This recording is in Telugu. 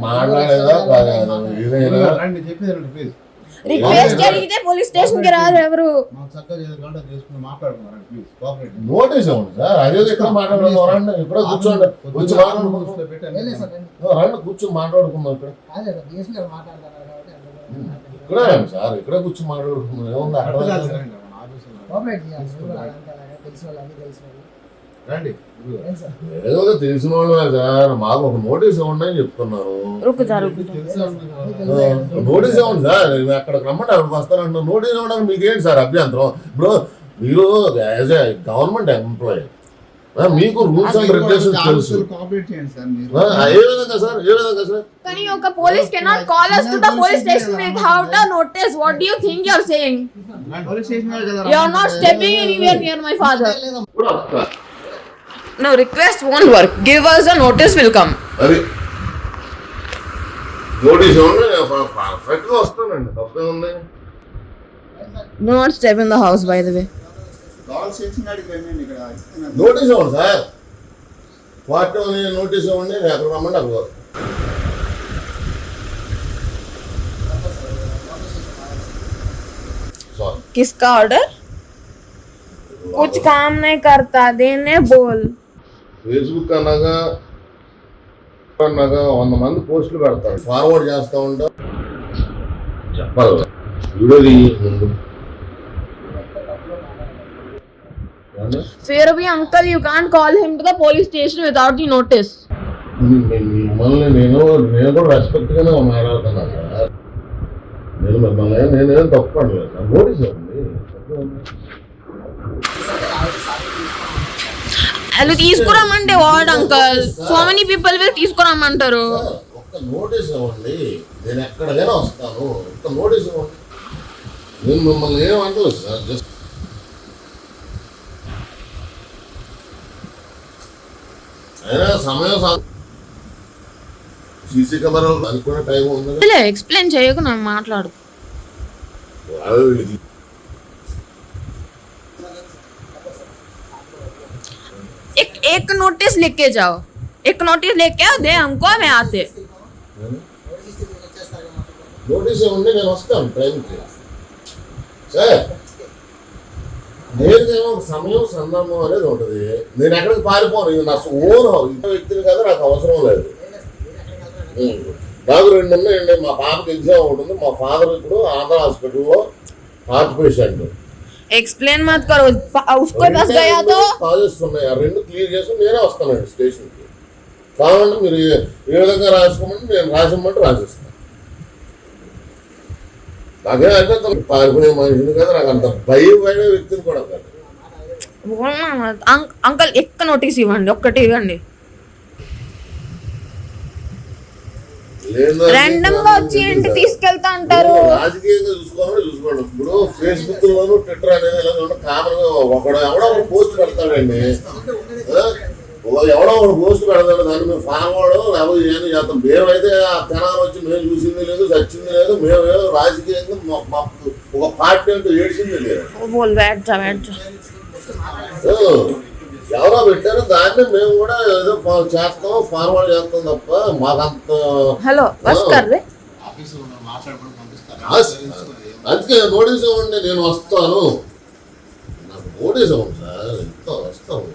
మాట్లాడేదా రిక్వెస్ట్ అడిగితే పోలీస్ స్టేషన్ కి రారు ఎవరు. నోటీస్ ఇవ్వండి సార్. అదే ఇక్కడ మాట్లాడుకోవాలండి. ఇక్కడ కూర్చోండి, కూర్చో రండి, కూర్చొని మాట్లాడుకుందాం. ఇక్కడ సార్ ఇక్కడ కూర్చొని మాట్లాడుకుందాం. ఏముంది అక్కడ ఏదో తెలిసిన వాళ్ళు సార్. మాకు ఒక నోటీస్ ఇవ్వండి అని చెప్తున్నారు. నోటీస్ ఇవ్వండి సార్. అక్కడికి రమ్మంటే అక్కడికి వస్తారంట. నోటీస్ ఇవ్వడానికి మీకేంటి సార్ అభ్యంతరం? ఇప్పుడు మీరు యాజ్ ఏ గవర్నమెంట్ ఎంప్లాయీ మీకు రూల్స్ అండ్ రెగ్యులేషన్స్ తెలుసు. ఏ విధంగా సార్? కానీ ఒక police cannot call us to the police station without a notice. What do you think you are saying? You are not stepping anywhere near my father. No, request won't work. Give us a notice, will come. అది నోటీస్ ఇవ్వండి, పర్ఫెక్ట్ గా వస్తానండి. తప్పే ఉంది. Do not step in the house, by the way. Notice ఇవ్వండి సార్. వాటి నోటీస్ ఇవ్వండి. ఎక్కడ రమ్మండి అక్కడ. किसका ऑर्डर? कुछ काम नहीं करता, देने बोल. ఫేస్బుక్ అన్నాగా 100 మంది పోస్టులు పెడతారు. ఫార్వర్డ్ చేస్తూ ఉంటారు. చెప్పాలి వీడియోది ముందు. फिर भी uncle, you can't call him to the police station without the notice. మిమ్మల్ని నేను కూడా రెస్పెక్ట్ గానే మాట్లాడుతున్నాను సార్. నేను మిమ్మల్ని నేనేం తప్పు అనలేదు సార్. నోటీస్ ఉంది. అలా తీసుకురామంటే వాడు uncle. So many people will తీసుకురామంటారు. ఒక్క నోటీస్ ఇవ్వండి, నేను ఎక్కడికైనా వస్తాను. ఒక్క నోటీస్ ఇవ్వండి. నేను మిమ్మల్ని ఏమంటలేదు సార్. జస్ట్ అయినా సమయం సీసీ కెమెరాలు అనుకునే టైం ఉంది. ఎక్స్ప్లెయిన్ చేయకు, నాకు మాట్లాడు. एक नोटिस लेके जाओ. एक नोटिस लेके आओ, दे हमको, मैं आते. నోటీస్ ఇవ్వండి, నేను వస్తాను టైంకి సార్. నేనేమో సమయం సందర్భం అనేది ఉంటుంది. నేను ఎక్కడికి పారిపోను. ఇది నా ఓన్ హౌస్. ఇంత వ్యక్తిని కదా, నాకు అవసరం లేదు. నాకు 2 ఉన్నాయండి. మా పాపకి ఎగ్జామ్ ఉంటుంది. మా ఫాదర్ ఇప్పుడు ఆంధ్ర హాస్పిటల్లో హార్ట్ పేషెంట్. एक्सप्लेन मत करो. उसको बस गया तो కాజెస్ ఉన్నాయి. ఆ 2 క్లియర్ చేసి నేనే వస్తానండి స్టేషన్కి. కావాలంటే మీరు ఏ విధంగా రాసుకోమంటే నేను రాసిమ్మంటే రాసిస్తాను. నాకే అంటే పారిపోయే మనిషిని కదా. నాకు అంత భయం పడే వ్యక్తిని కూడా కాదు. అంకల్ ఎక్క నోటీస్ ఇవ్వండి, ఒక్కటి ఇవ్వండి. ర్యాండమ్ గా వచ్చి ఏంటి తీసుకెళ్తా అంటారు. రాజకీయంగా చూసుకోండి. ఇప్పుడు ఫేస్బుక్ లోను ట్విట్టర్ అనేది కామన్ గా ఎవడో ఒక పోస్ట్ పెడతాడండి. ఎవడో ఒక పోస్ట్ పెడతాడు. దాన్ని మేము ఫార్వర్డ్ లేకపోతే ఏం చేస్తాం. మేమైతే ఆ తెనాలు వచ్చి మేము చూసింది లేదు, చచ్చింది లేదు. మేమేమో రాజకీయంగా ఒక పార్టీ అంటూ ఏడ్చింది లేదు. ఎవరో పెట్టారు, దాన్ని మేము కూడా ఏదో చేస్తాం, ఫార్వర్డ్ చేస్తాం తప్ప మాకంత. హలో అందుకే నోటీస్ ఇవ్వండి, నేను వస్తాను. నాకు నోటీస్ ఇవ్వండి సార్. ఇంత వస్తాను.